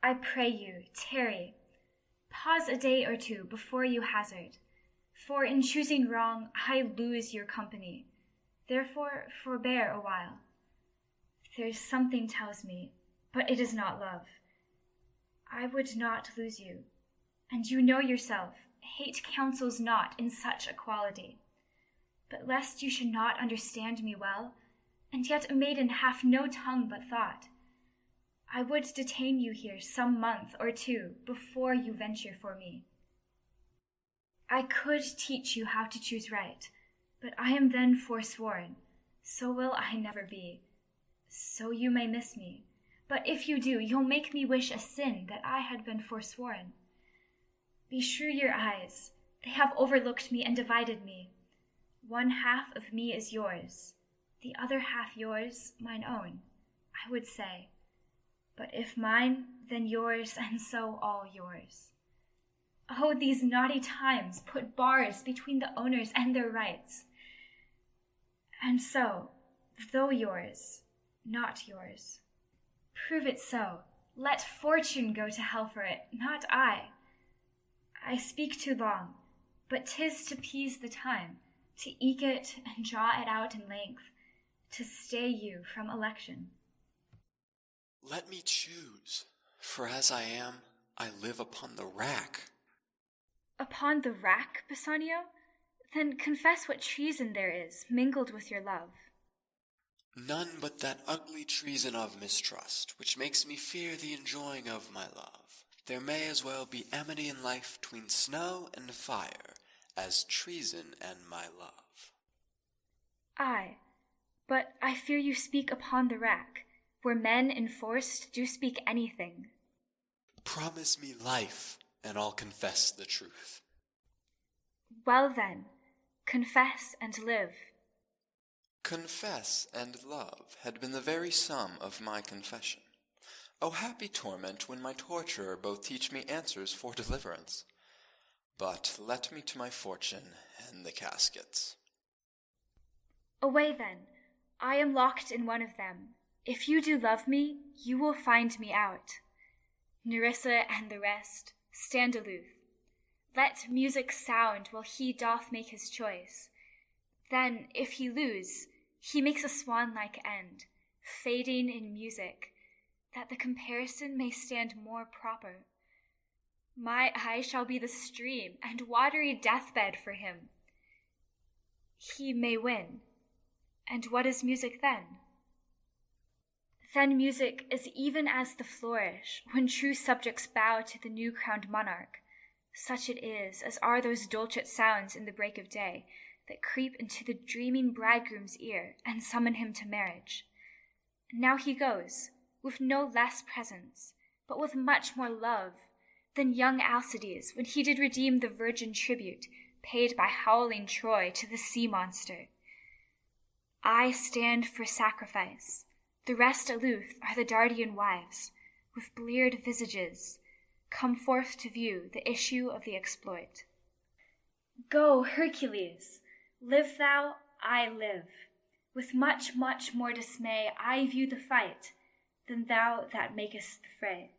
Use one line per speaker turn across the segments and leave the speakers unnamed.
I pray you, tarry. Pause a day or two before you hazard, for in choosing wrong I lose your company. Therefore forbear a while. There's something tells me, but it is not love. I would not lose you, and you know yourself, hate counsels not in such equality. But lest you should not understand me well, and yet a maiden hath no tongue but thought, I would detain you here some month or two before you venture for me. I could teach you how to choose right, but I am then forsworn, so will I never be. So you may miss me, but if you do, you'll make me wish a sin that I had been forsworn. Beshrew your eyes, they have overlooked me and divided me. One half of me is yours, the other half yours, mine own, I would say. But if mine, then yours, and so all yours. Oh, these naughty times put bars between the owners and their rights. And so, though yours, not yours. Prove it so. Let fortune go to hell for it, not I. I speak too long, but 'tis to appease the time, to eke it and draw it out in length, to stay you from election.
Let me choose, for as I am, I live upon the rack.
Upon the rack, Bassanio? Then confess what treason there is, mingled with your love.
None but that ugly treason of mistrust, which makes me fear the enjoying of my love. There may as well be amity in life between snow and fire, as treason and my love.
Ay, but I fear you speak upon the rack, where men enforced do speak anything.
Promise me life, and I'll confess the truth.
Well then, confess and live.
Confess and love had been the very sum of my confession. O happy torment when my torturer both teach me answers for deliverance. But let me to my fortune and the caskets.
Away then, I am locked in one of them. If you do love me, you will find me out. Nerissa and the rest, stand aloof. Let music sound while he doth make his choice. Then, if he lose, he makes a swan-like end, fading in music, that the comparison may stand more proper. My eye shall be the stream and watery deathbed for him. He may win, and what is music then? Then music is even as the flourish, when true subjects bow to the new-crowned monarch. Such it is, as are those dulcet sounds in the break of day, that creep into the dreaming bridegroom's ear, and summon him to marriage. Now he goes, with no less presence, but with much more love, than young Alcides, when he did redeem the virgin tribute, paid by howling Troy to the sea-monster. I stand for sacrifice. The rest aloof are the Dardian wives, with bleared visages, come forth to view the issue of the exploit. Go, Hercules, live thou, I live. With much, much more dismay I view the fight, than thou that makest the fray.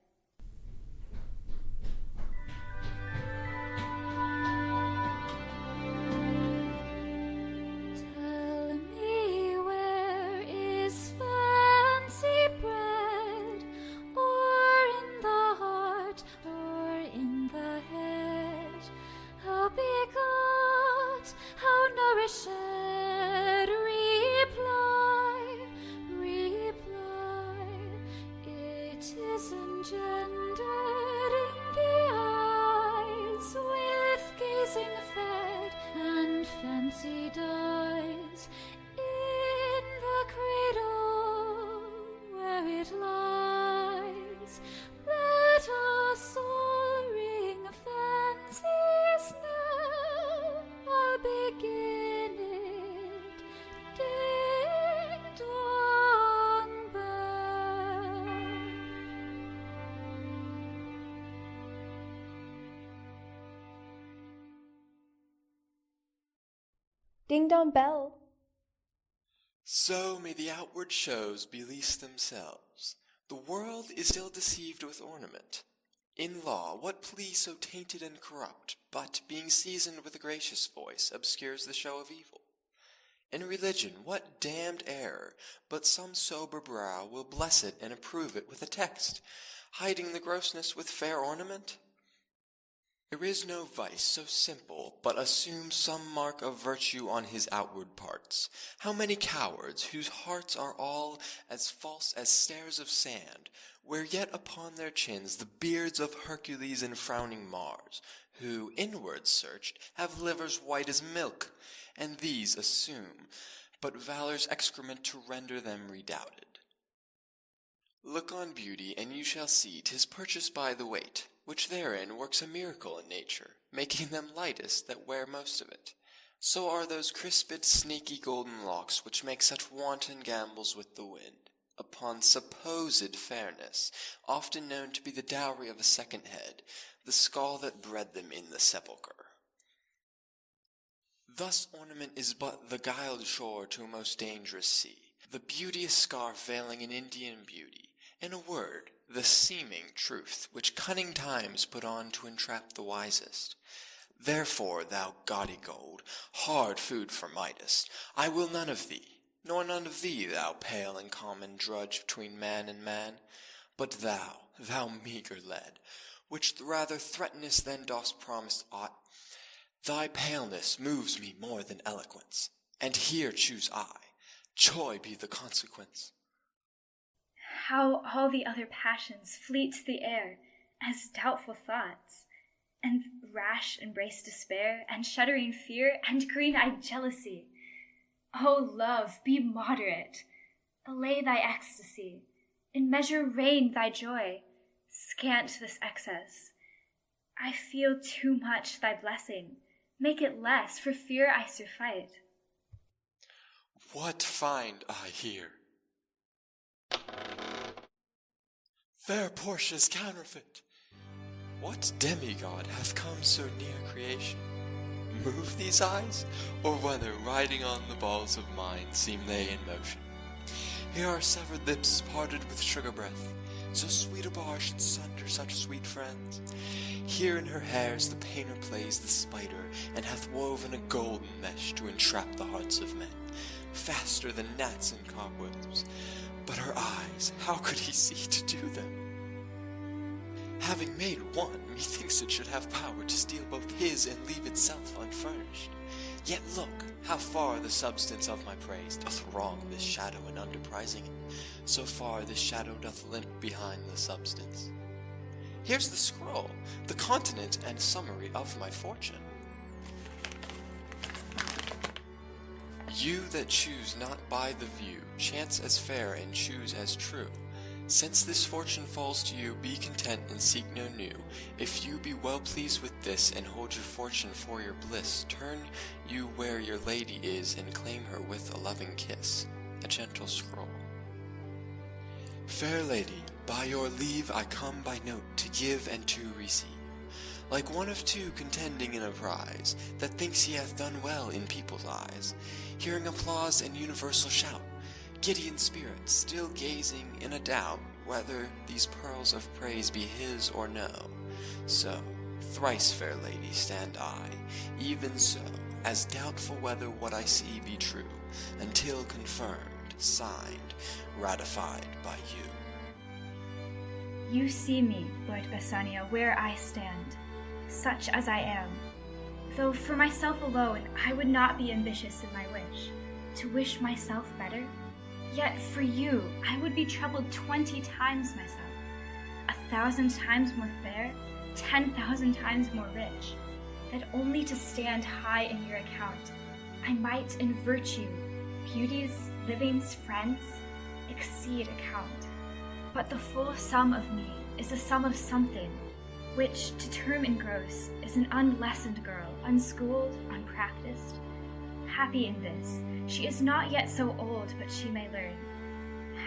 Ding dong bell.
So may the outward shows belease themselves, The world is still deceived with ornament. In law, what plea so tainted and corrupt, but, being seasoned with a gracious voice, obscures the show of evil? In religion, what damned error, but some sober brow will bless it and approve it with a text, hiding the grossness with fair ornament? There is no vice so simple, but assumes some mark of virtue on his outward parts. How many cowards, whose hearts are all as false as stairs of sand, wear yet upon their chins the beards of Hercules and frowning Mars, who, inward searched, have livers white as milk, and these assume but valor's excrement to render them redoubted. Look on beauty, and you shall see 'tis purchased by the weight, which therein works a miracle in nature, making them lightest that wear most of it. So are those crisped, snaky golden locks, which make such wanton gambols with the wind, upon supposed fairness, often known to be the dowry of a second head, the skull that bred them in the sepulchre. Thus ornament is but the guiled shore to a most dangerous sea, the beauteous scarf veiling an Indian beauty, in a word, the seeming truth, which cunning times put on to entrap the wisest. Therefore, thou gaudy gold, hard food for Midas, I will none of thee, nor none of thee, thou pale and common drudge between man and man. But thou meagre lead, which rather threatenest than dost promise aught, thy paleness moves me more than eloquence, and here choose I, joy be the consequence.
How all the other passions fleet to the air as doubtful thoughts, and rash embrace despair, and shuddering fear, and green-eyed jealousy. O love, be moderate, allay thy ecstasy, in measure reign thy joy, scant this excess. I feel too much thy blessing, make it less, for fear I surfeit.
What find I here? Fair Portia's counterfeit! What demigod hath come so near creation? Move these eyes, or whether riding on the balls of mine seem they in motion? Here are severed lips parted with sugar breath, so sweet a bar should sunder such sweet friends. Here in her hairs the painter plays the spider, and hath woven a golden mesh to entrap the hearts of men, faster than gnats and cobwebs. But her eyes, how could he see to do them? Having made one, methinks it should have power to steal both his and leave itself unfurnished. Yet look, how far the substance of my praise doth wrong this shadow in underprizing it, so far this shadow doth limp behind the substance. Here's the scroll, the continent and summary of my fortune. You that choose not by the view, chance as fair and choose as true. Since this fortune falls to you, be content and seek no new. If you be well pleased with this, and hold your fortune for your bliss, turn you where your lady is, and claim her with a loving kiss. A gentle scroll. Fair lady, by your leave I come by note to give and to receive. Like one of two contending in a prize, that thinks he hath done well in people's eyes, hearing applause and universal shout, giddy in spirit, still gazing in a doubt whether these pearls of praise be his or no. So, thrice fair lady stand I, even so, as doubtful whether what I see be true, until confirmed, signed, ratified by you.
You see me, Lord Bassanio, where I stand, such as I am, though for myself alone I would not be ambitious in my wish, to wish myself better. Yet for you I would be troubled 20 times myself, 1,000 times more fair, 10,000 times more rich, that only to stand high in your account I might in virtue, beauties, livings, friends, exceed account. But the full sum of me is the sum of something, which, to term in gross, is an unlessoned girl, unschooled, unpracticed. Happy in this, she is not yet so old, but she may learn.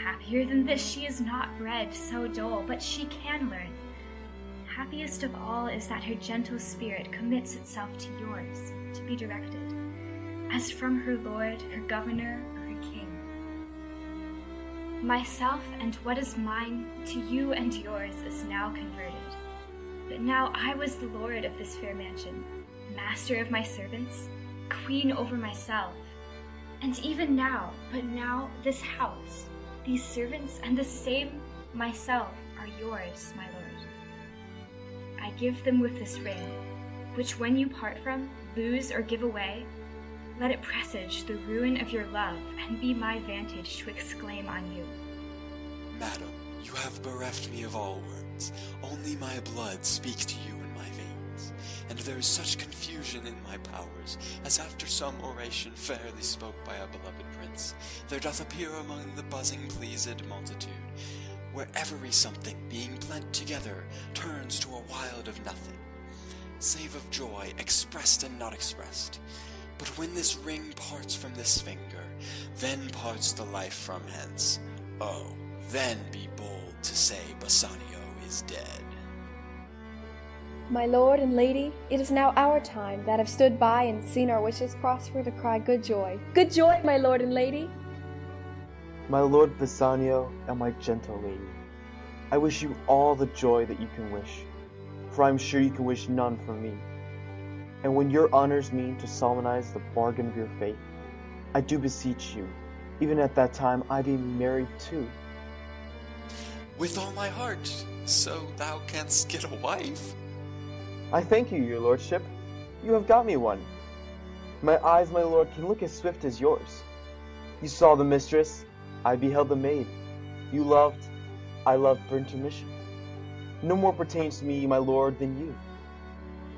Happier than this, she is not bred so dull, but she can learn. Happiest of all is that her gentle spirit commits itself to yours, to be directed, as from her lord, her governor, or her king. Myself and what is mine to you and yours is now converted. But now I was the lord of this fair mansion, master of my servants, queen over myself. And even now, but now this house, these servants, and the same myself are yours, my lord. I give them with this ring, which when you part from, lose or give away, let it presage the ruin of your love, and be my vantage to exclaim on you.
Madam, you have bereft me of all words. Only my blood speaks to you in my veins. And there is such confusion in my powers, as after some oration fairly spoke by a beloved prince, there doth appear among the buzzing pleased multitude, where every something being blent together turns to a wild of nothing, save of joy expressed and not expressed. But when this ring parts from this finger, then parts the life from hence. Oh, then be bold to say Bassanio is dead.
My lord and lady, it is now our time that have stood by and seen our wishes prosper to cry good joy. Good joy, my lord and lady!
My lord Bassanio and my gentle lady, I wish you all the joy that you can wish, for I am sure you can wish none from me. And when your honors mean to solemnize the bargain of your faith, I do beseech you, even at that time I be married too.
With all my heart, so thou canst get a wife.
I thank you, your lordship. You have got me one. My eyes, my lord, can look as swift as yours. You saw the mistress, I beheld the maid. You loved, I loved for intermission. No more pertains to me, my lord, than you.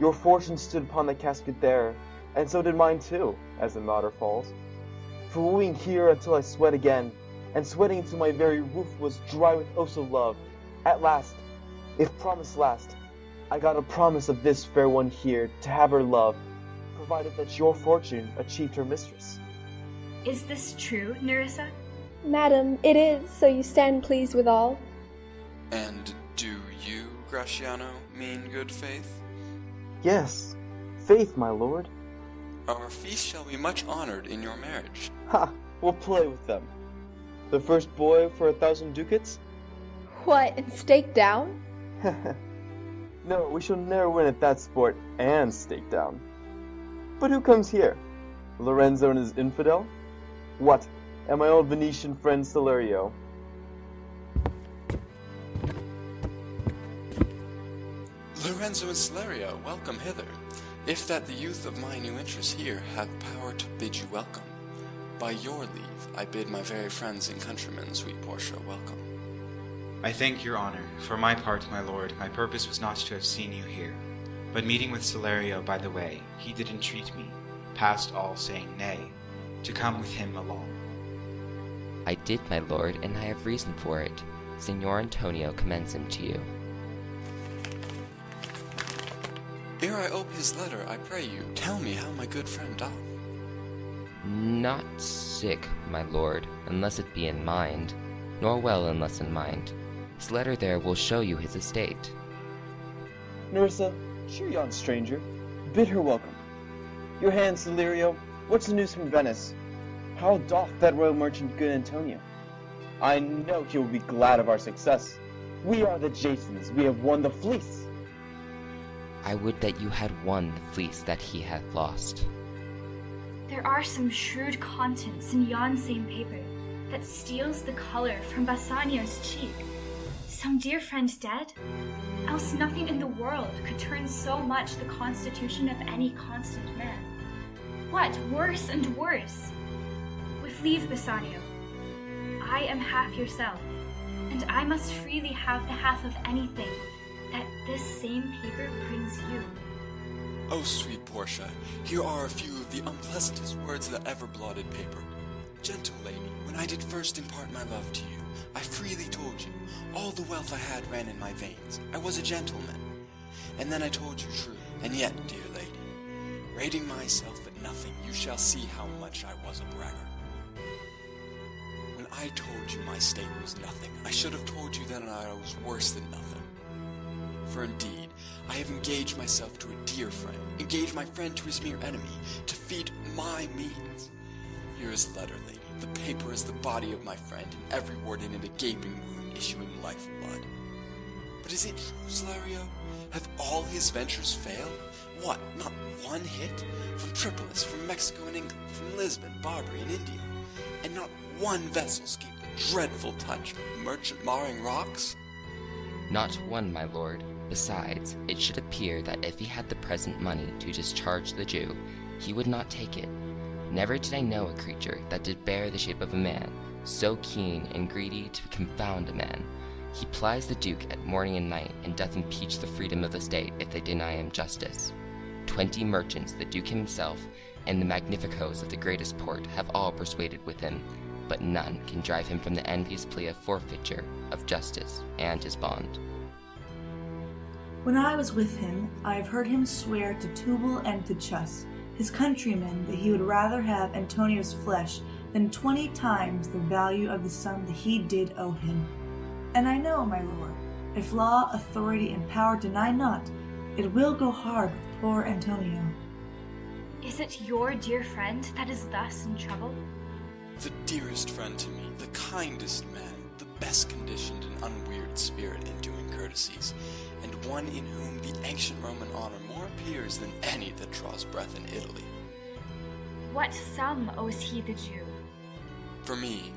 Your fortune stood upon the casket there, and so did mine too, as the matter falls. For wooing here until I sweat again, and sweating until my very roof was dry with oaths of love, at last, if promise last, I got a promise of this fair one here to have her love, provided that your fortune achieved her mistress.
Is this true, Nerissa?
Madam, it is, so you stand pleased withal.
And do you, Gratiano, mean good faith?
Yes, faith, my lord.
Our feast shall be much honored in your marriage.
Ha! We'll play with them. The first boy for 1,000 ducats?
What, and stake down?
No, we shall never win at that sport and stake down. But who comes here? Lorenzo and his infidel? What, and my old Venetian friend Salerio?
Lorenzo and Salerio, welcome hither. If that the youth of my new interest here have power to bid you welcome, by your leave I bid my very friends and countrymen, sweet Portia, welcome.
I thank your honor. For my part, my lord, my purpose was not to have seen you here, but meeting with Salerio by the way, he did entreat me, past all saying nay, to come with him along.
I did, my lord, and I have reason for it. Signor Antonio commends him to you.
Ere I ope his letter, I pray you, tell me how my good friend doth.
Not sick, my lord, unless it be in mind, nor well unless in mind. His letter there will show you his estate.
Nerissa, cheer yon stranger. Bid her welcome. Your hand, Salerio, what's the news from Venice? How doth that royal merchant good Antonio? I know he will be glad of our success. We are the Jasons, we have won the fleece.
I would that you had won the fleece that he hath lost.
There are some shrewd contents in yon same paper that steals the color from Bassanio's cheek. Some dear friend dead? Else nothing in the world could turn so much the constitution of any constant man. What, worse and worse? With leave, Bassanio, I am half yourself, and I must freely have the half of anything that this same paper brings you.
Oh, sweet Portia, here are a few of the unpleasantest words that ever blotted paper. Gentle lady, when I did first impart my love to you, I freely told you, all the wealth I had ran in my veins. I was a gentleman. And then I told you true. And yet, dear lady, rating myself at nothing, you shall see how much I was a braggart. When I told you my state was nothing, I should have told you then I was worse than nothing. For indeed, I have engaged myself to a dear friend, engaged my friend to his mere enemy, to feed my means. Here is the letter, lady, The paper is the body of my friend, and every word in it a gaping wound issuing lifeblood. But is it true, Salario? Have all his ventures failed? What, not one hit? From Tripolis, from Mexico and England, from Lisbon, Barbary, and India, and not one vessel escaped the dreadful touch of merchant marring rocks?
Not one, my lord. Besides, it should appear that if he had the present money to discharge the Jew, he would not take it. Never did I know a creature that did bear the shape of a man, so keen and greedy to confound a man. He plies the Duke at morning and night, and doth impeach the freedom of the state if they deny him justice. 20 merchants, the Duke himself, and the magnificos of the greatest port have all persuaded with him, but none can drive him from the envious plea of forfeiture of justice and his bond.
When I was with him, I have heard him swear to Tubal and to Chus, his countrymen, that he would rather have Antonio's flesh than 20 times the value of the sum that he did owe him. And I know, my lord, if law, authority, and power deny not, it will go hard with poor Antonio.
Is it your dear friend that is thus in trouble?
The dearest friend to me, the kindest man, the best conditioned and unweird spirit in doing courtesies, and one in whom the ancient Roman honor more appears than any that draws breath in Italy.
What sum owes he the Jew?
For me,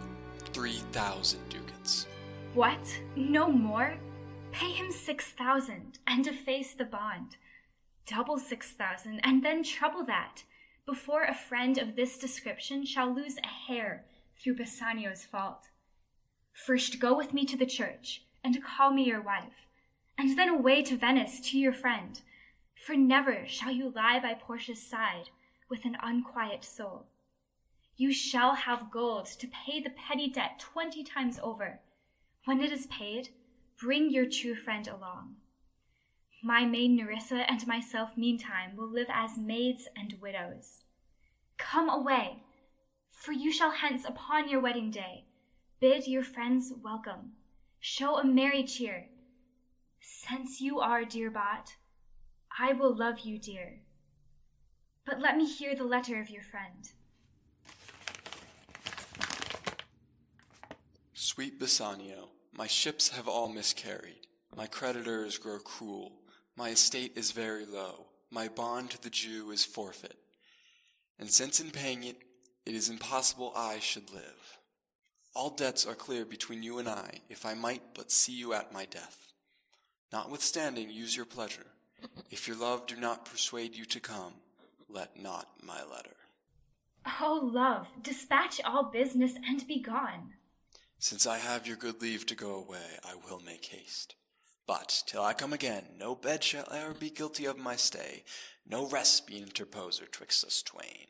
3,000 ducats.
What? No more? Pay him 6,000 and efface the bond. Double 6,000 and then treble that, before a friend of this description shall lose a hair through Bassanio's fault. First go with me to the church, and call me your wife, and then away to Venice to your friend, for never shall you lie by Portia's side with an unquiet soul. You shall have gold to pay the petty debt 20 times over. When it is paid, bring your true friend along. My maid Nerissa and myself meantime will live as maids and widows. Come away, for you shall hence upon your wedding day bid your friends welcome, show a merry cheer. Since you are dear bought, I will love you dear. But let me hear the letter of your friend.
Sweet Bassanio, my ships have all miscarried. My creditors grow cruel. My estate is very low. My bond to the Jew is forfeit. And since in paying it, it is impossible I should live. All debts are clear between you and I, if I might but see you at my death. Notwithstanding, use your pleasure. If your love do not persuade you to come, let not my letter.
Oh, love, dispatch all business and be gone.
Since I have your good leave to go away, I will make haste. But till I come again, no bed shall e'er be guilty of my stay, no rest be interposer twixt us twain.